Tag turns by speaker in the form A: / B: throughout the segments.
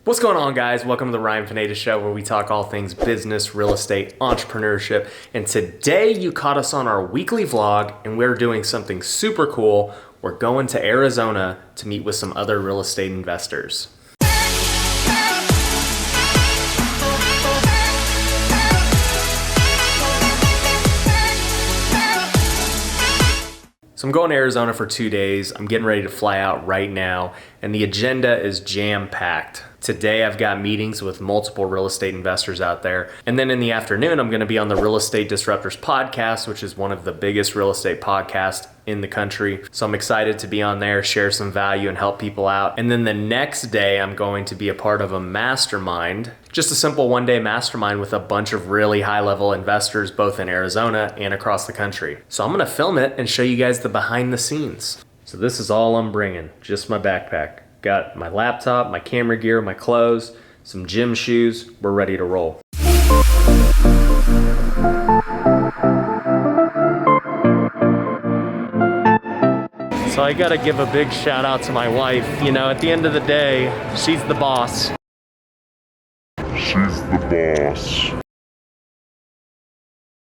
A: What's going on, guys? Welcome to the Ryan Pineda Show, where we talk all things business, real estate, entrepreneurship. And today you caught us on our weekly vlog, and we're doing something super cool. We're going to Arizona to meet with some other real estate investors. So I'm going to Arizona for 2 days. I'm getting ready to fly out right now, and the agenda is jam-packed. Today I've got meetings with multiple real estate investors out there. And then in the afternoon, I'm going to be on the Real Estate Disruptors Podcast, which is one of the biggest real estate podcasts in the country. So I'm excited to be on there, share some value and help people out. And then the next day, I'm going to be a part of a mastermind, just a simple one-day mastermind with a bunch of really high-level investors, both in Arizona and across the country. So I'm going to film it and show you guys the behind the scenes. So this is all I'm bringing, just my backpack. Got my laptop, my camera gear, my clothes, some gym shoes. We're ready to roll. So I gotta give a big shout out to my wife. You know, at the end of the day, she's the boss.
B: She's the boss.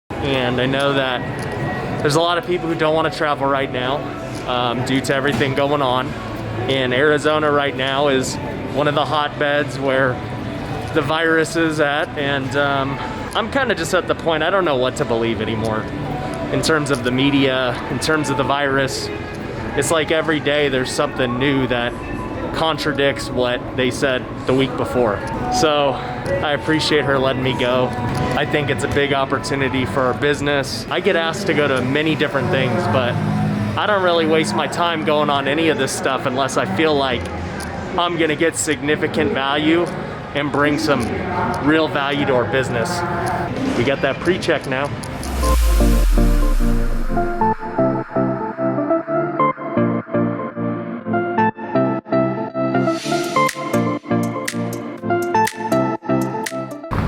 A: And I know that there's a lot of people who don't want to travel right now due to everything going on. And Arizona right now is one of the hotbeds where the virus is at. And I'm kind of just at the point, I don't know what to believe anymore in terms of the media, in terms of the virus. It's like every day there's something new that contradicts what they said the week before. So I appreciate her letting me go. I think it's a big opportunity for our business. I get asked to go to many different things, but I don't really waste my time going on any of this stuff unless I feel like I'm gonna get significant value and bring some real value to our business. We got that pre-check now.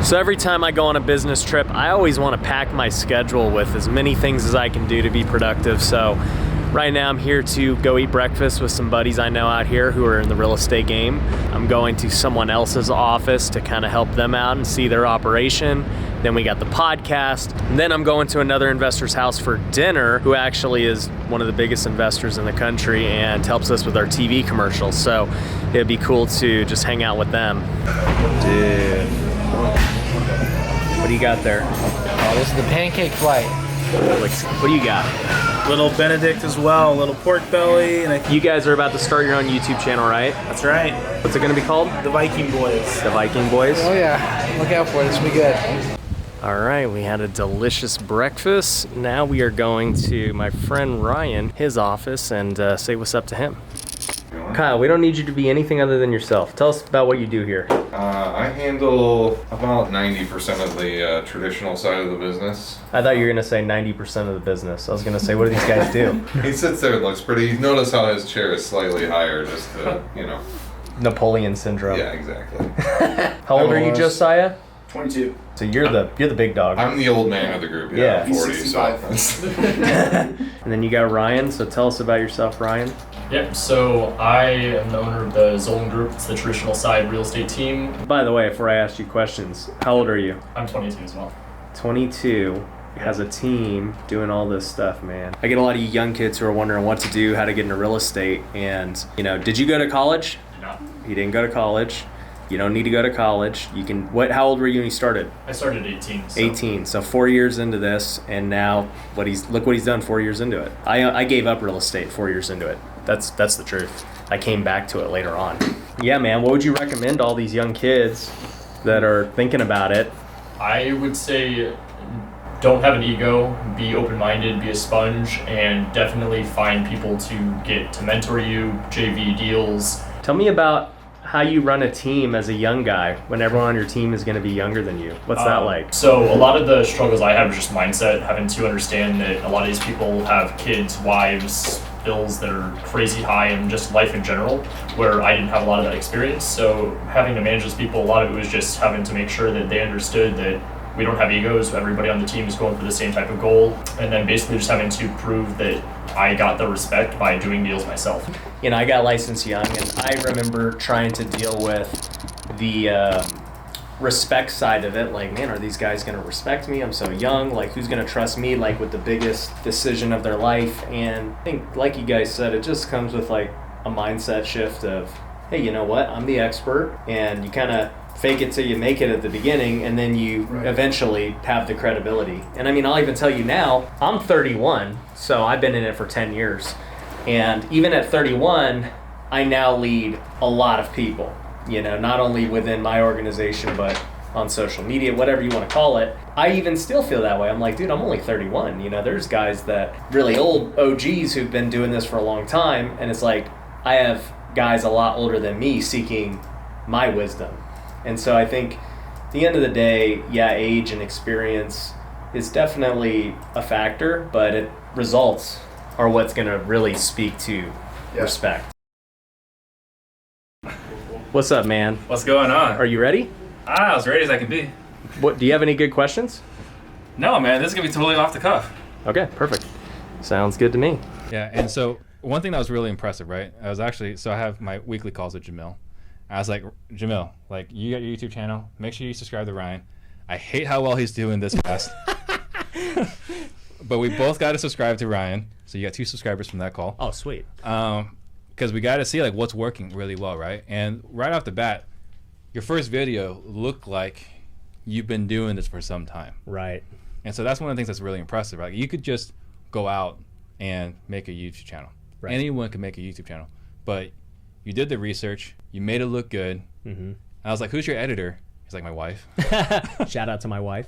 A: So every time I go on a business trip, I always want to pack my schedule with as many things as I can do to be productive. So right now I'm here to go eat breakfast with some buddies I know out here who are in the real estate game. I'm going to someone else's office to kind of help them out and see their operation. Then we got the podcast. And then I'm going to another investor's house for dinner, who actually is one of the biggest investors in the country and helps us with our TV commercials. So it'd be cool to just hang out with them. Dude. What do you got there?
C: Oh, this is the pancake flight.
A: What do you got?
D: Little Benedict as well, a little pork belly. And
A: You guys are about to start your own YouTube channel, right?
D: That's right.
A: What's it going to be called?
D: The Viking Boys.
A: The Viking Boys?
C: Oh yeah, look out for it, this will be good.
A: All right, we had a delicious breakfast. Now we are going to my friend Ryan, his office, and say what's up to him. Kyle, we don't need you to be anything other than yourself. Tell us about what you do here.
B: I handle about 90% of the traditional side of the business.
A: I thought you were going to say 90% of the business. I was going to say, what do these guys do?
B: He sits there and looks pretty. Notice how his chair is slightly higher, just to, you know.
A: Napoleon syndrome.
B: Yeah, exactly.
A: How old are you, Josiah?
D: 22.
A: So you're the big dog.
B: I'm the old man of the group.
A: Yeah.
B: I'm 40.
D: He's 65.
B: So.
A: And then you got Ryan. So tell us about yourself, Ryan.
E: Yep, so I am the owner of the Zolan Group. It's the traditional side real estate team.
A: By the way, before I ask you questions, how old are you?
E: I'm 22 as well.
A: 22, has a team doing all this stuff, man. I get a lot of young kids who are wondering what to do, how to get into real estate. And, you know, did you go to college?
E: No.
A: You didn't go to college. You don't need to go to college. You can, how old were you when you started?
E: I started at 18. So.
A: 18, so 4 years into this, and now look what he's done 4 years into it. I gave up real estate 4 years into it. That's the truth. I came back to it later on. Yeah, man, what would you recommend to all these young kids that are thinking about it?
E: I would say don't have an ego, be open-minded, be a sponge, and definitely find people to mentor you, JV deals.
A: Tell me about how you run a team as a young guy when everyone on your team is going to be younger than you. What's that like?
E: So a lot of the struggles I have is just mindset, having to understand that a lot of these people have kids, wives, bills that are crazy high, and just life in general, where I didn't have a lot of that experience. So having to manage those people, a lot of it was just having to make sure that they understood that we don't have egos, everybody on the team is going for the same type of goal, and then basically just having to prove that I got the respect by doing deals myself.
A: You know, I got licensed young, and I remember trying to deal with the respect side of it. Like, man, are these guys going to respect me? I'm so young. Like, who's going to trust me, like, with the biggest decision of their life? And I think, like you guys said, it just comes with, like, a mindset shift of, hey, you know what? I'm the expert. And you kind of fake it till you make it at the beginning, and then you eventually have the credibility. And I mean, I'll even tell you now, I'm 31, so I've been in it for 10 years. And even at 31, I now lead a lot of people, you know, not only within my organization, but on social media, whatever you want to call it. I even still feel that way. I'm like, dude, I'm only 31. You know, there's guys that really old OGs who've been doing this for a long time. And it's like, I have guys a lot older than me seeking my wisdom. And so I think at the end of the day, yeah, age and experience is definitely a factor, but results are what's going to really speak to respect. What's up, man?
F: What's going on?
A: Are you ready?
F: As ready as I can be.
A: What, do you have any good questions?
F: No, man, this is going to be totally off the cuff.
A: Okay, perfect. Sounds good to me.
G: Yeah, and so one thing that was really impressive, right? I have my weekly calls with Jamil. I was like, Jamil, like, you got your YouTube channel. Make sure you subscribe to Ryan. I hate how well he's doing this fast. But we both got to subscribe to Ryan. So you got 2 subscribers from that call.
A: Oh, sweet.
G: Because we got to see, like, what's working really well, right? And right off the bat, your first video looked like you've been doing this for some time.
A: Right.
G: And so that's one of the things that's really impressive, right? You could just go out and make a YouTube channel. Right. Anyone can make a YouTube channel. But you did the research. You made it look good. Mm-hmm. I was like, who's your editor? He's like, my wife.
A: Shout out to my wife.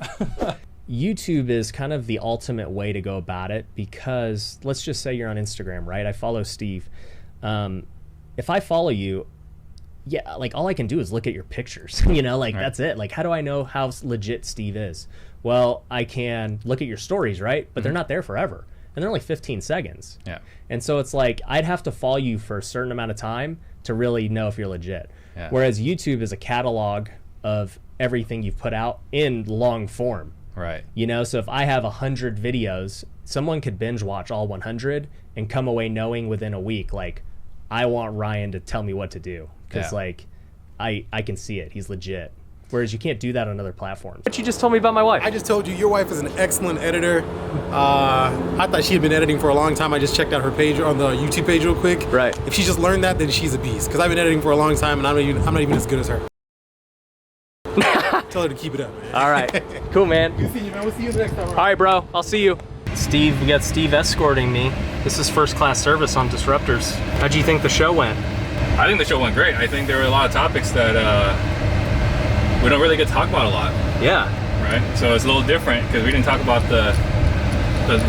A: YouTube is kind of the ultimate way to go about it, because let's just say you're on Instagram, right? I follow Steve. If I follow you, yeah, like all I can do is look at your pictures, you know, like that's it. Like, how do I know how legit Steve is? Well, I can look at your stories, right? But they're not there forever. And they're only 15 seconds.
G: Yeah.
A: And so it's like, I'd have to follow you for a certain amount of time to really know if you're legit.
G: Yeah.
A: Whereas YouTube is a catalog of everything you've put out in long form.
G: Right.
A: You know, so if I have 100 videos, someone could binge watch all 100 and come away knowing within a week, like, I want Ryan to tell me what to do. Because, like, I can see it. He's legit. Whereas you can't do that on other platforms. What you just told me about my wife?
H: I just told you your wife is an excellent editor. I thought she had been editing for a long time. I just checked out her page on the YouTube page real quick.
A: Right.
H: If she just learned that, then she's a beast. Because I've been editing for a long time, and I'm not even as good as her. Tell her to keep it up, man.
A: All right. Cool, man.
H: Good seeing you, man. We'll see you the next time.
A: All right, bro. I'll see you. Steve, we got Steve escorting me. This is first class service on Disruptors. How'd you think the show went?
F: I think the show went great. I think there were a lot of topics that we don't really get to talk about a lot.
A: Yeah.
F: Right? So it's a little different because we didn't talk about the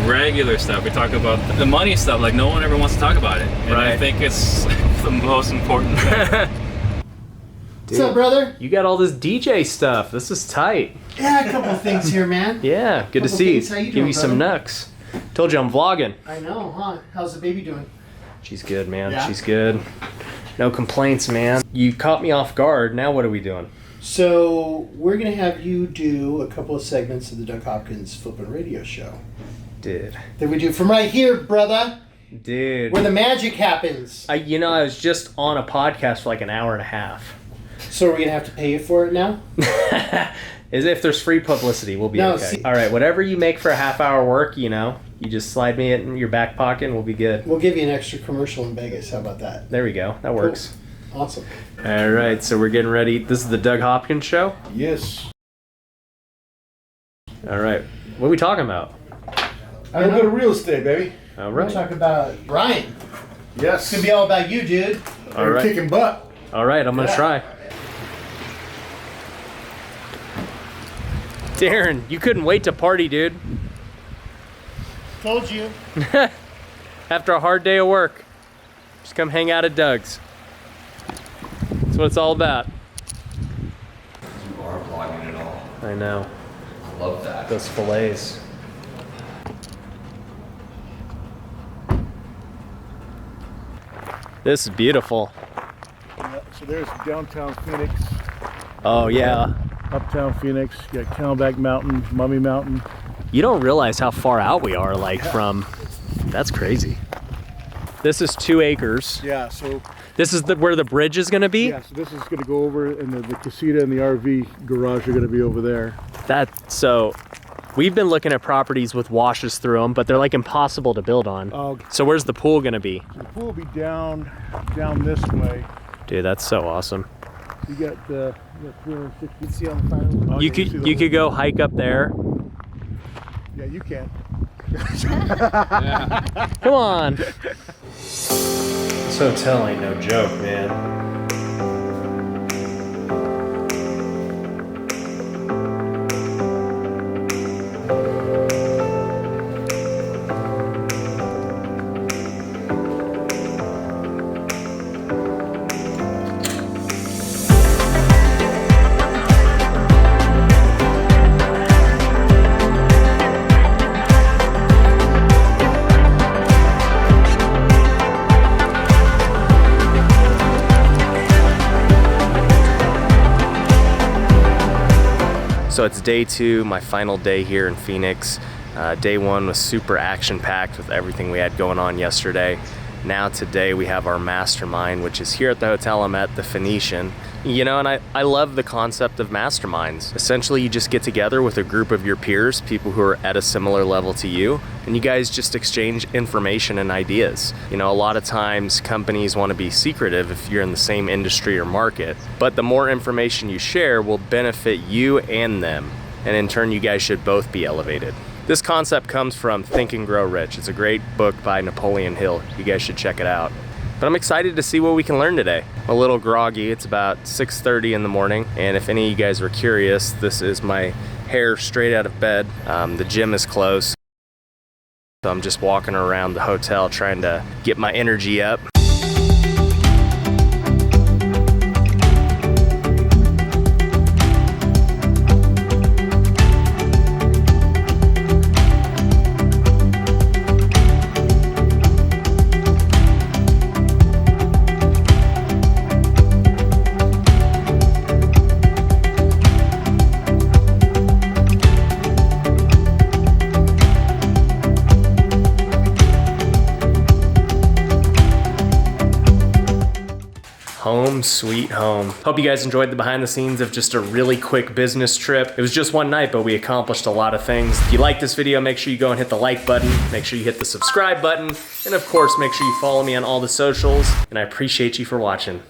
F: regular stuff. We talked about the money stuff. Like, no one ever wants to talk about it. And I think it's the most important thing.
A: Dude,
C: What's up, brother?
A: you got all this DJ stuff. This is tight.
C: Yeah, a couple of things here, man.
A: Yeah, good to see you.
C: things. How you
A: Give
C: doing,
A: you some
C: brother?
A: nucks. Told you I'm vlogging.
C: I know, huh? How's the baby doing?
A: She's good, man.
C: Yeah?
A: She's good. No complaints, man. You caught me off guard. Now what are we doing?
C: So we're gonna have you do a couple of segments of the Doug Hopkins Flippin' Radio Show.
A: Dude.
C: That we do from right here, brother,
A: Dude.
C: where the magic happens.
A: I was just on a podcast for like an hour and a half.
C: So are we gonna have to pay you for it now?
A: As if there's free publicity, we'll be
C: No,
A: okay.
C: see-
A: All right, whatever you make for a half-hour work, you just slide me it in your back pocket and we'll be good.
C: We'll give you an extra commercial in Vegas. How about that?
A: There we go. That works.
C: Cool. Awesome.
A: All right, so we're getting ready. This is the Doug Hopkins Show.
H: Yes.
A: All right, what are we talking about?
H: I don't go to real estate, baby.
A: All
C: We'll
A: right.
C: talk about Ryan.
H: Yes.
C: It's gonna be all about you, dude.
A: All right.
H: Kicking butt.
A: All right, I'm gonna try. Darren, you couldn't wait to party, dude.
C: Told you.
A: After a hard day of work, just come hang out at Doug's. That's what it's all about.
B: You are vlogging it all.
A: I know.
B: I love that.
A: Those fillets. This is beautiful.
I: So there's downtown Phoenix,
A: Oh yeah.
I: uptown Phoenix, you got Camelback Mountain, Mummy Mountain.
A: You don't realize how far out we are, like from, that's crazy. This is 2 acres.
I: Yeah, so
A: This is where the bridge is gonna be?
I: so this is gonna go over, and the casita and the RV garage are gonna be over there.
A: So we've been looking at properties with washes through them, but they're like impossible to build on.
I: Okay.
A: So where's the pool gonna be?
I: So the pool will be down this way.
A: Dude, that's so awesome.
I: You got 360. See on the fire.
A: You could go hike up there.
I: Yeah, you can.
A: Come on. This hotel ain't no joke, man. So it's day 2, my final day here in Phoenix. Day 1 was super action-packed with everything we had going on yesterday. Now today we have our mastermind, which is here at the hotel I'm at, the Phoenician. You know, and I love the concept of masterminds. Essentially, you just get together with a group of your peers, people who are at a similar level to you, and you guys just exchange information and ideas. You know, a lot of times companies want to be secretive if you're in the same industry or market, but the more information you share will benefit you and them, and in turn, you guys should both be elevated. This concept comes from Think and Grow Rich. It's a great book by Napoleon Hill. You guys should check it out. But I'm excited to see what we can learn today. I'm a little groggy. It's about 6:30 in the morning. And if any of you guys were curious, this is my hair straight out of bed. The gym is closed. So I'm just walking around the hotel trying to get my energy up. Home sweet home. Hope you guys enjoyed the behind the scenes of just a really quick business trip. It was just one night, but we accomplished a lot of things. If you like this video, make sure you go and hit the like button. Make sure you hit the subscribe button. And of course, make sure you follow me on all the socials. And I appreciate you for watching.